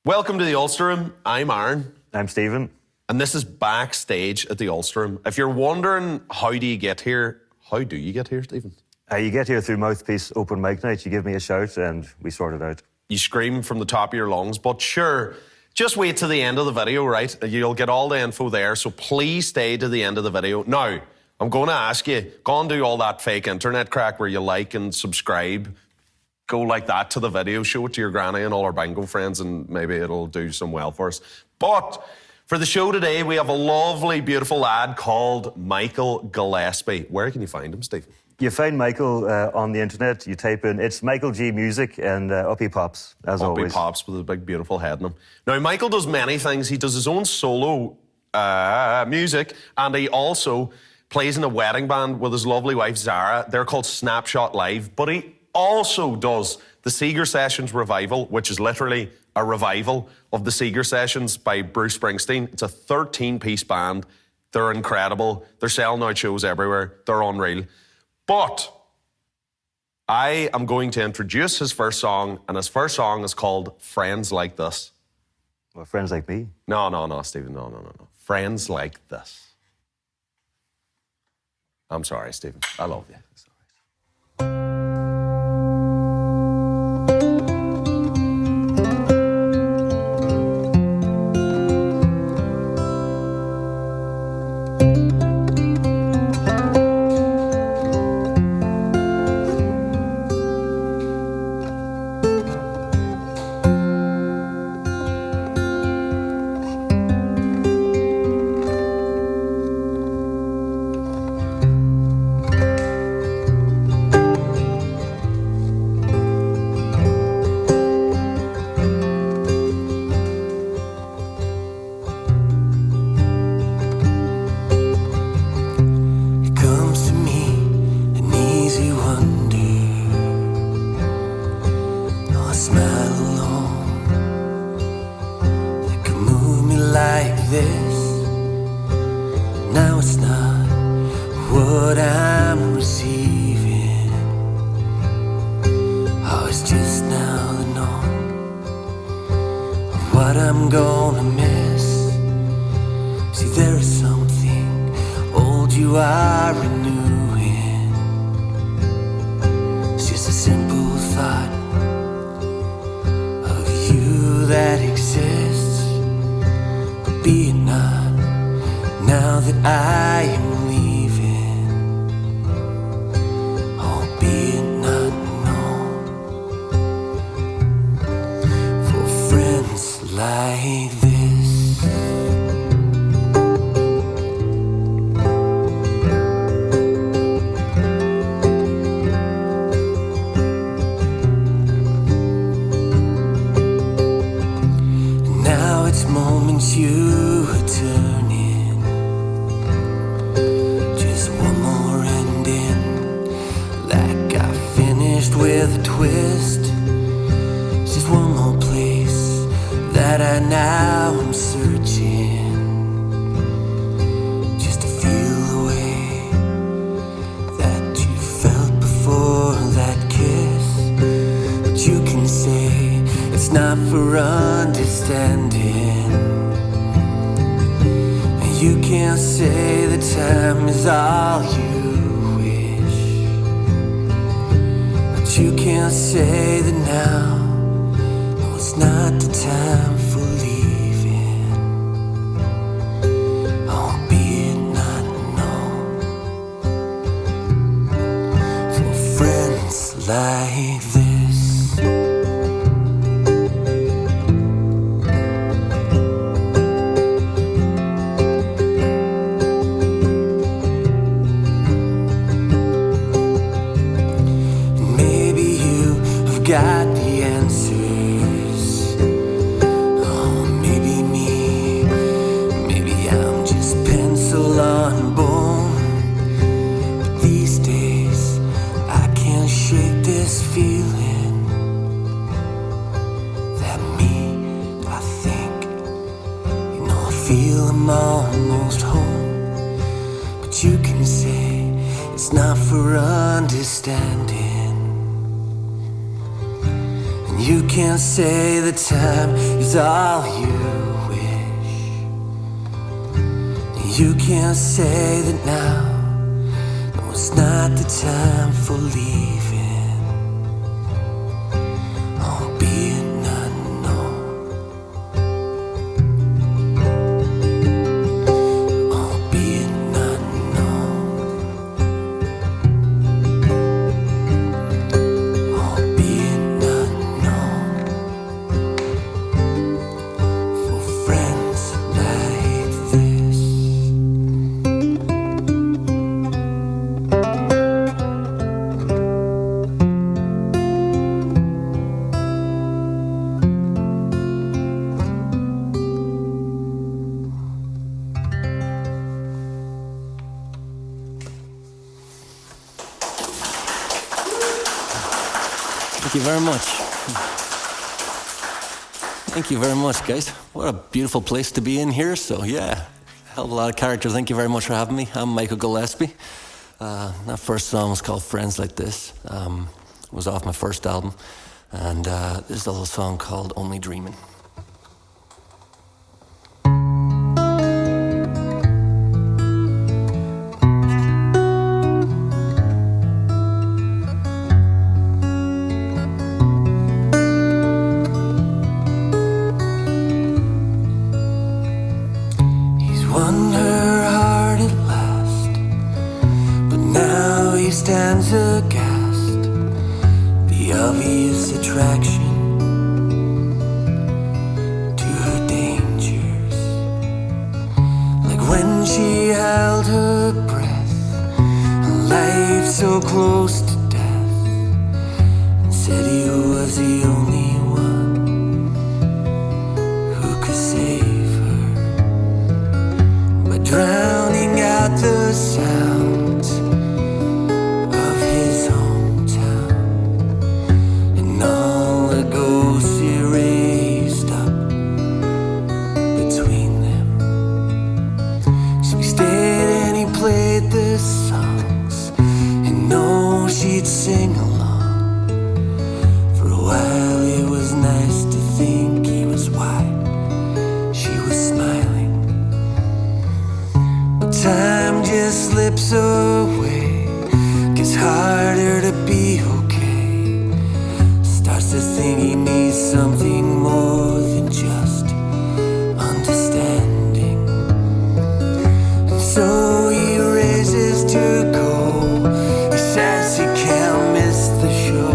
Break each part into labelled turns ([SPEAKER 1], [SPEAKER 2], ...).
[SPEAKER 1] Welcome to the Ulster Room. I'm Aaron.
[SPEAKER 2] I'm Stephen.
[SPEAKER 1] And this is backstage at the Ulster Room. If you're wondering how do you get here, how do you get here, Stephen?
[SPEAKER 2] You get here through Mouthpiece Open Mic Night. You give me a shout and we sort it out.
[SPEAKER 1] You scream from the top of your lungs, but sure, just wait to the end of the video, right? You'll get all the info there, so please stay to the end of the video. Now, I'm going to ask you, go and do all that fake internet crack where you like and subscribe. Go like that to the video, show it to your granny and all our bingo friends, and maybe it'll do some well for us. But for the show today, we have a lovely, beautiful lad called Michael Gillespie. Where can you find him, Stephen?
[SPEAKER 2] You find Michael on the internet. You type in, it's Michael G Music, and up he pops, as always.
[SPEAKER 1] Up he pops with a big, beautiful head in him. Now, Michael does many things. He does his own solo music, and he also plays in a wedding band with his lovely wife, Zara. They're called Snapshot Live, but he also does the Seeger Sessions revival, which is literally a revival of the Seeger Sessions by Bruce Springsteen. It's a 13-piece band. They're incredible. They're selling out shows everywhere. They're unreal. But I am going to introduce his first song, and his first song is called Friends Like This.
[SPEAKER 2] Well, Friends Like Me?
[SPEAKER 1] No, Stephen, no. Friends Like This. I'm sorry, Stephen. I love you.
[SPEAKER 3] You can't say the time is all you wish. You can't say that now, no, it's not the time for leaving. Oh, being unknown. Oh, being unknown. Oh, being unknown. For friends like this.
[SPEAKER 4] Thank you very much. Thank you very much, guys. What a beautiful place to be in here. So, yeah, hell of a lot of character. Thank you very much for having me. I'm Michael Gillespie. That first song was called Friends Like This. It was off my first album. And this is a little song called Only Dreaming.
[SPEAKER 3] He's won her heart at last, but now he stands aghast. The obvious attraction to her dangers, like when she held her breath, her life so close to death, and said he was the only one who could save her, by drowning out the sounds of his hometown, and all the ghosts he raised up between them. So he stayed and he played the songs, and know she'd sing along. For a while it was nice to think he was why she was smiling. But time just slips away, gets harder to be okay. Starts to think he needs something more than just understanding. And so he raises to go. He says he can't miss the show.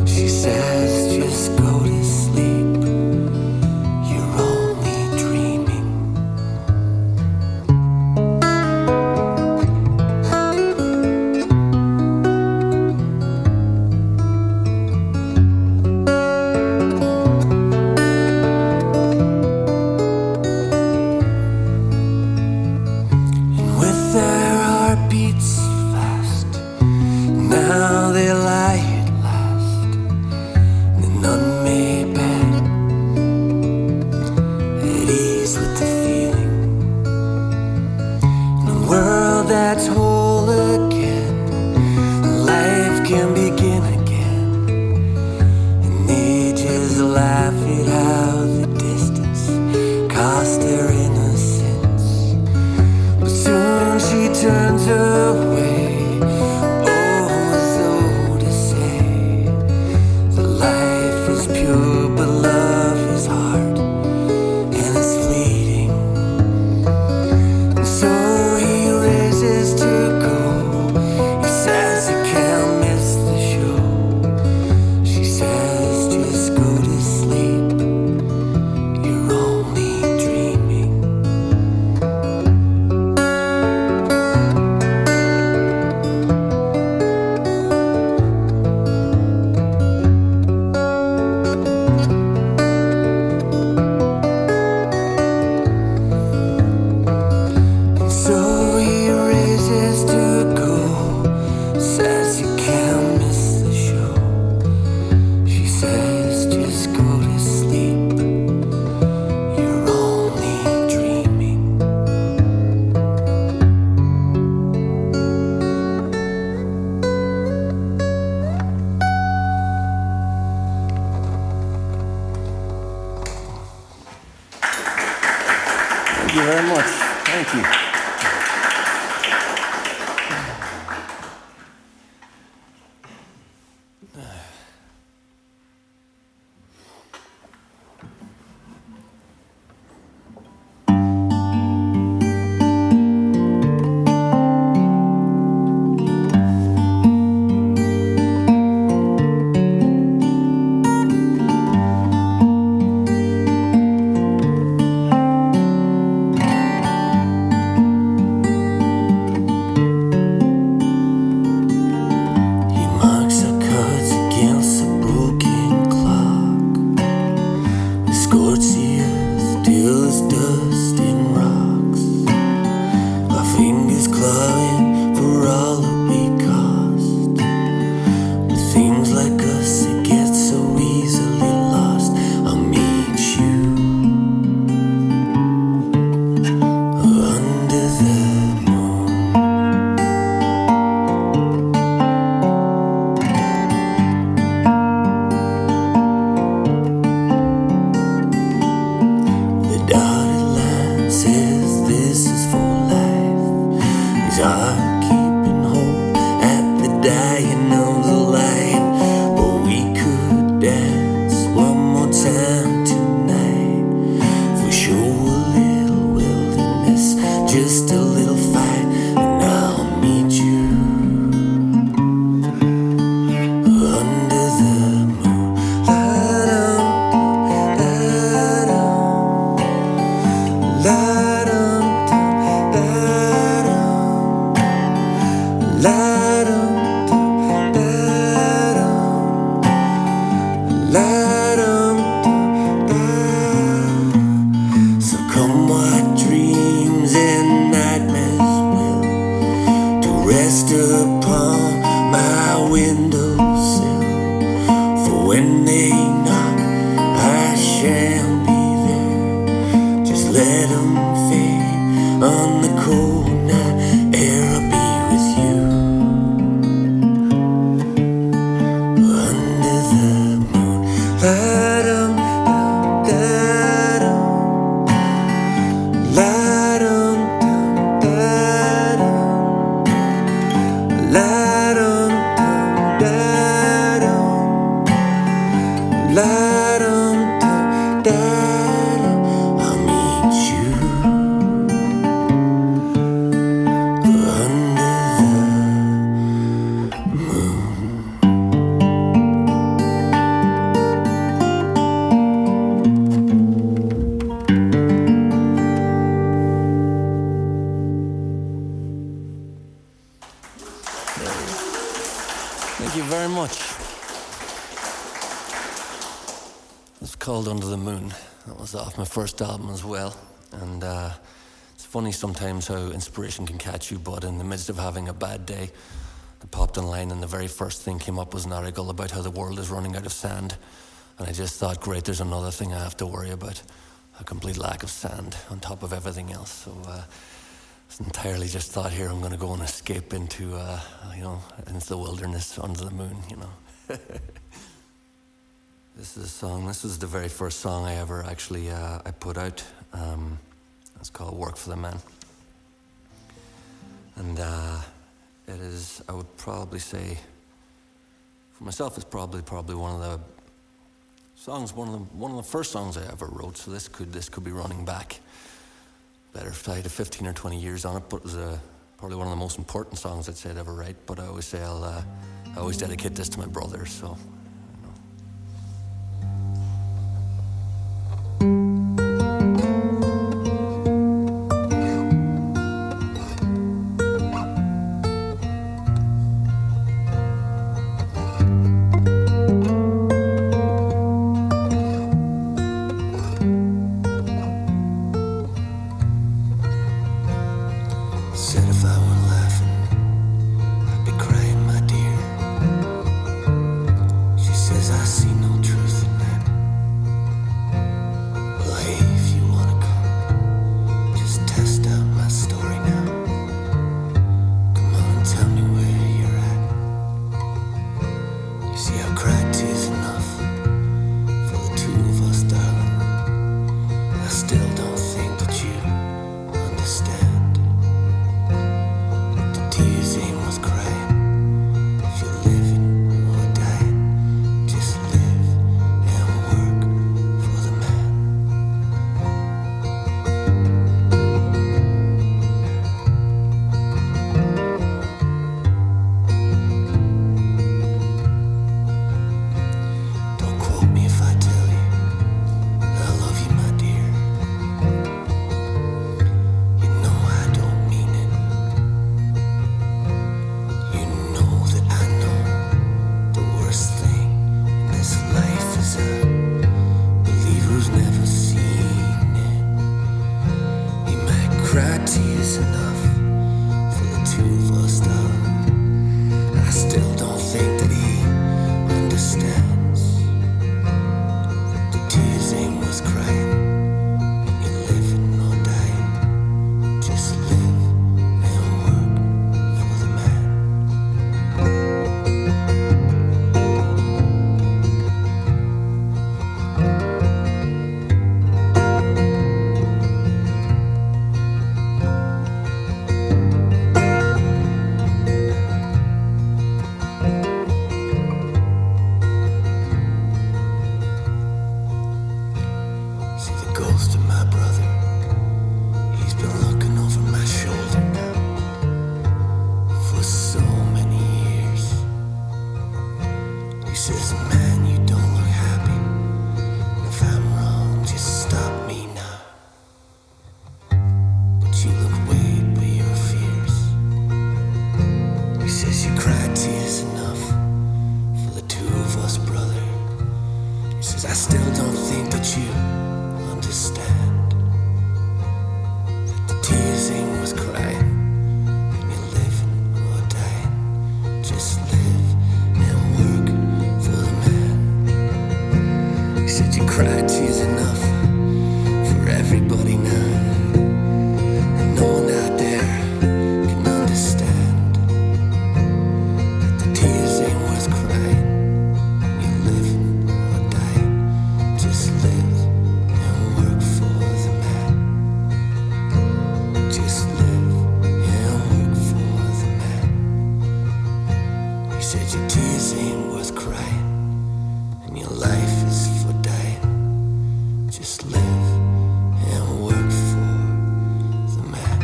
[SPEAKER 3] She says just go to sleep, you're only dreaming. And with their heartbeats fast, now they lie at last in an unmade bed, at ease with the feeling, in a world that's whole again, life can begin again, and they just laugh at how the distance cost their innocence. But soon she turns away, oh, as though to say that life is pure, but love is hard, and it's fleeting. And so he raises to
[SPEAKER 4] you very much. Thank you. Thank you very much. It's called Under the Moon. That was off my first album as well. And it's funny sometimes how inspiration can catch you, but in the midst of having a bad day, I popped online and the very first thing came up was an article about how the world is running out of sand. And I just thought, great, there's another thing I have to worry about. A complete lack of sand on top of everything else. So it's entirely just thought here, I'm going to go and escape into, into the wilderness under the moon, This is a song, this is the very first song I ever actually I put out. It's called Work for the Man. And it is, I would probably say, for myself, it's probably one of the songs, one of the first songs I ever wrote. So this could be running back better if I had 15 or 20 years on it, but it was probably one of the most important songs I'd say I'd ever write. But I always say I always dedicate this to my brother. So.
[SPEAKER 3] tears enough for the two of us, darling. I still don't think that he understands. The tears ain't worth crying when you're living or dying. Just live and work for the man. See the ghost of my brother. He's been looking over my shoulder now for so many years. He says, man, you don't look happy. And if I'm wrong, just stop me now. But you look weighed by your fears. He says, you cried tears enough for the two of us, brother. He says, I still don't think that you understand. That the tears ain't worth crying when you're living or dying. Just live and work for the man. He said, you cried tears enough for everybody now. And no one out there can understand that the tears ain't worth crying when you're living or dying. Just live and work for the man. Just live and work for the man. He said your tears ain't worth crying and your life is for dying. Just live and work for the man.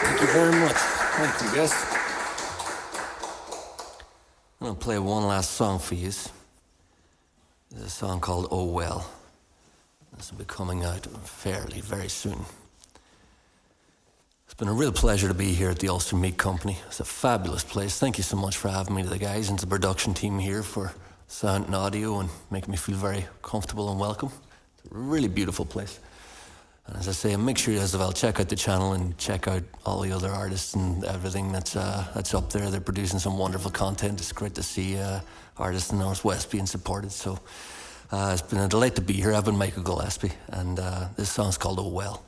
[SPEAKER 4] Thank you very much. Thank you, guys. I'm going to play one last song for you. There's a song called Oh Well. This will be coming out fairly very soon. It's been a real pleasure to be here at the Ulster Mead Company. It's a fabulous place. Thank you so much for having me, to the guys and to the production team here, for sound and audio and making me feel very comfortable and welcome. It's a really beautiful place. And as I say, make sure you as well check out the channel and check out all the other artists and everything that's up there. They're producing some wonderful content. It's great to see artists in the Northwest being supported. So it's been a delight to be here. I've been Michael Gillespie, and this song's called Oh Well.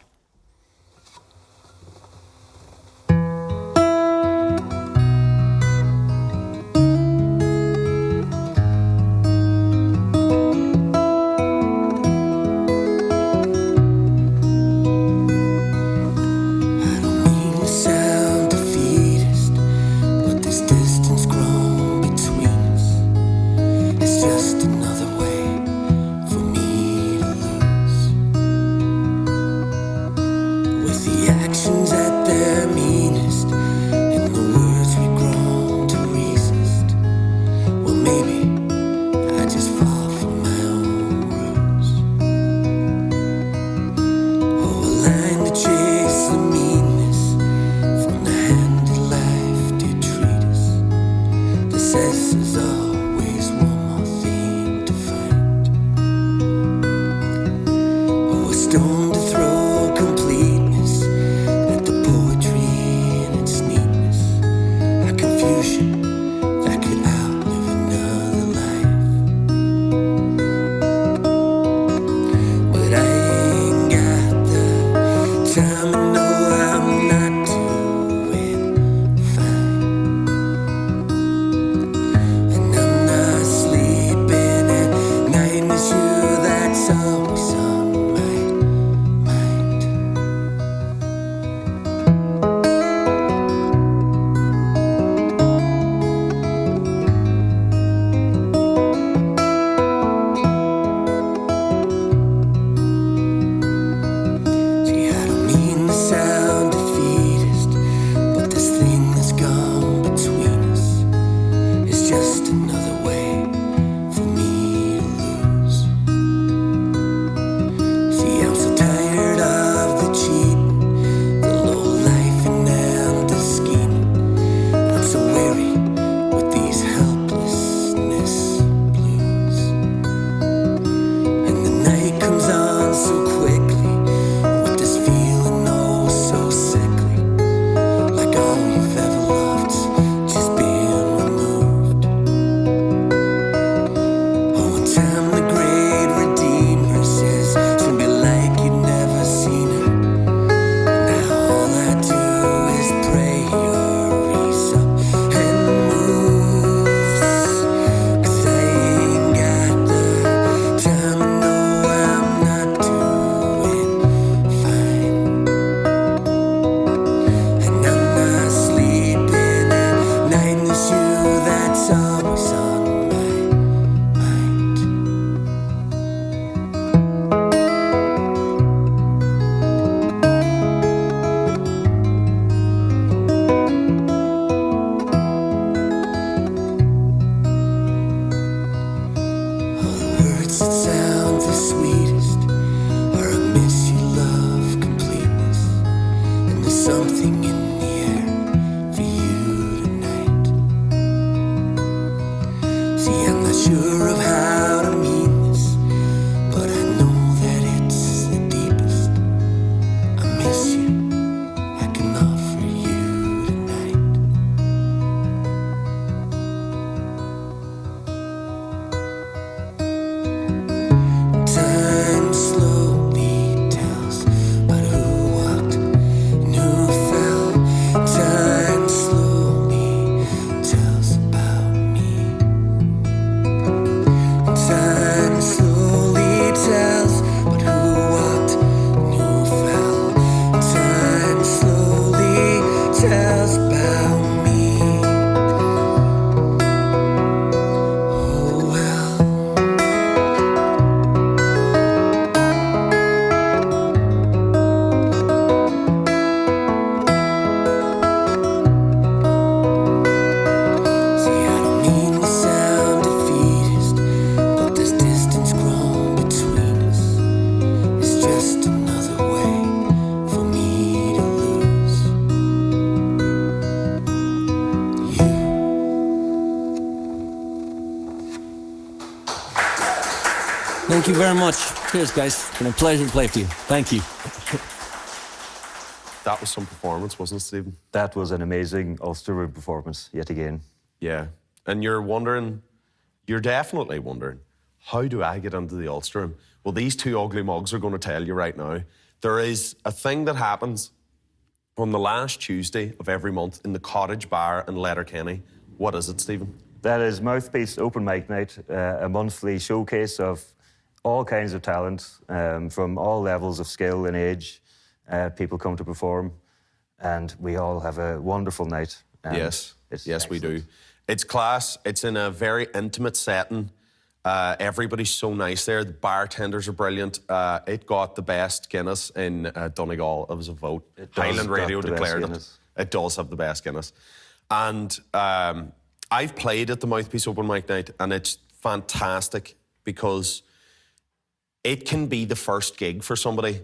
[SPEAKER 3] I don't mean to sound defeatist, but this distance grown between us is just another way for me to lose. With the actions at their meanest and the words we grown to resist, well, maybe I just fall from my own roots. Oh, a line to chase the meanness from the hand that life did treat us. The says there's always one more thing to find. Oh, a stone to throw completeness at the poetry and its neatness. A confusion that could outlive another life. But I ain't got the time to know I'm not doing fine. And I'm notes that sound the sweetest are a miss you love completeness, and there's something in the air for you tonight. See, I'm not sure of how to mean this, but I know that it's the deepest. I miss you, I can offer you tonight. Time slowly tells about who walked and who fell. Time slowly tells about me. Time slowly tells about who walked and who fell. Time slowly tells about me. Oh well. See, I don't mean to sound defeatist, but this distance grown between us is just another way for me to lose you.
[SPEAKER 4] Thank you very much. Cheers, guys. It's been a pleasure to play for you. Thank you.
[SPEAKER 1] That was some performance, wasn't it, Stephen?
[SPEAKER 2] That was an amazing Ulster Room performance, yet again.
[SPEAKER 1] Yeah. And you're definitely wondering, how do I get into the Ulster Room? Well, these two ugly mugs are going to tell you right now. There is a thing that happens on the last Tuesday of every month in the Cottage Bar in Letterkenny. What is it, Stephen?
[SPEAKER 2] That is Mouthpiece Open Mic Night, a monthly showcase of all kinds of talent from all levels of skill and age. People come to perform, and we all have a wonderful night. And
[SPEAKER 1] Yes,
[SPEAKER 2] it's
[SPEAKER 1] yes, we do.
[SPEAKER 2] excellent.
[SPEAKER 1] It's class. It's in a very intimate setting. Everybody's so nice there. The bartenders are brilliant. It got the best Guinness in Donegal. It was a vote.
[SPEAKER 2] It does
[SPEAKER 1] Highland
[SPEAKER 2] got
[SPEAKER 1] Radio
[SPEAKER 2] the best
[SPEAKER 1] declared it.
[SPEAKER 2] Guinness.
[SPEAKER 1] It does have the best Guinness. And I've played at the Mouthpiece Open Mic Night, and it's fantastic because it can be the first gig for somebody.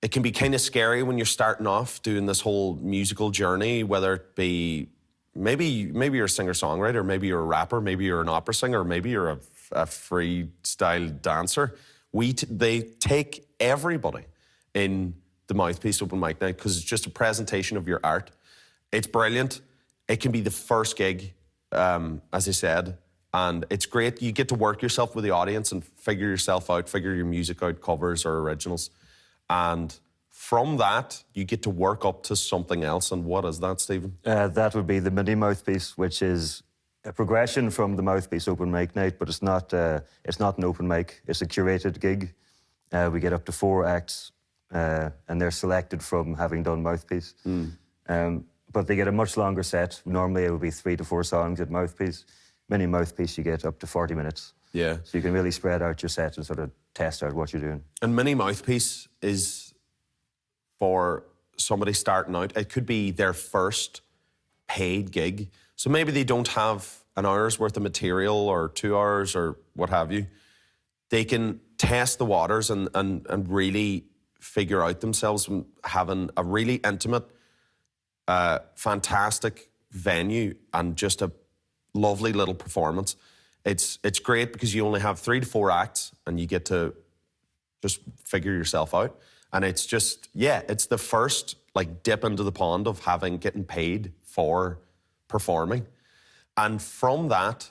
[SPEAKER 1] It can be kind of scary when you're starting off doing this whole musical journey, whether it be maybe you're a singer-songwriter, maybe you're a rapper, maybe you're an opera singer, maybe you're a freestyle dancer. They take everybody in the Mouthpiece Open Mic Night because it's just a presentation of your art. It's brilliant. It can be the first gig, as I said, and it's great. You get to work yourself with the audience and figure yourself out, figure your music out, covers or originals. And from that, you get to work up to something else. And what is that, Stephen?
[SPEAKER 2] That would be the mini Mouthpiece, which is a progression from the Mouthpiece Open Mic Night, but it's not an open mic. It's a curated gig. We get up to 4 acts, and they're selected from having done Mouthpiece. But they get a much longer set. Normally, it would be 3 to 4 songs at Mouthpiece. Mini Mouthpiece, you get up to 40 minutes.
[SPEAKER 1] Yeah.
[SPEAKER 2] So you can really spread out your set and sort of test out what you're doing.
[SPEAKER 1] And mini Mouthpiece is for somebody starting out. It could be their first paid gig. So maybe they don't have an hour's worth of material or 2 hours or what have you. They can test the waters and really figure out themselves from having a really intimate, fantastic venue and just a lovely little performance. It's great because you only have 3 to 4 acts and you get to just figure yourself out. And it's just, it's the first like dip into the pond of getting paid for performing. And from that,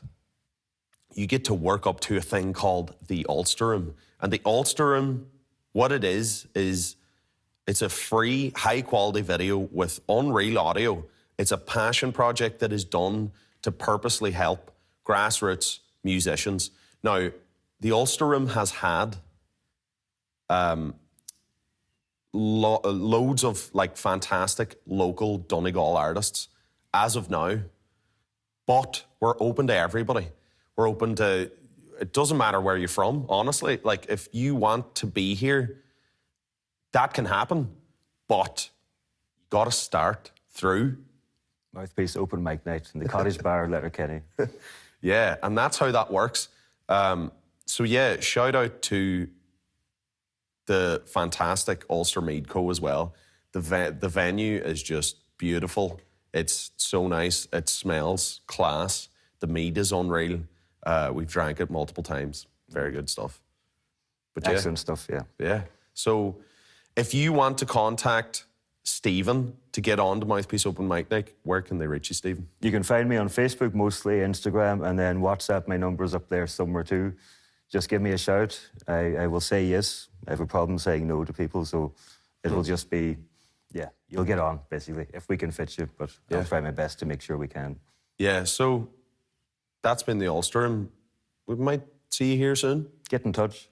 [SPEAKER 1] you get to work up to a thing called the Ulster Room. And the Ulster Room, what it is it's a free, high-quality video with unreal audio. It's a passion project that is done to purposely help grassroots musicians. Now, the Ulster Room has had loads of like fantastic local Donegal artists as of now, but we're open to everybody. We're open to, it doesn't matter where you're from, honestly. Like, if you want to be here, that can happen, but you got to start through.
[SPEAKER 2] Mouthpiece Open Mic Night in the Cottage Bar, Letterkenny.
[SPEAKER 1] Yeah, and that's how that works. So yeah, shout out to the fantastic Ulster Mead Co as well. The venue is just beautiful. It's so nice. It smells class. The mead is unreal. We've drank it multiple times. Very good stuff. But yeah,
[SPEAKER 2] Excellent stuff, yeah.
[SPEAKER 1] yeah. So if you want to contact Stephen to get on to Mouthpiece Open Mic Night, where can they reach you, Stephen?
[SPEAKER 2] You can find me on Facebook, mostly Instagram, and then WhatsApp. My number's up there somewhere too. Just give me a shout. I will say yes. I have a problem saying no to people, so it will just be, yeah, you'll get on, basically, if we can fit you, but I'll try my best to make sure we can.
[SPEAKER 1] Yeah, so that's been the Ulster, and we might see you here soon.
[SPEAKER 2] Get in touch.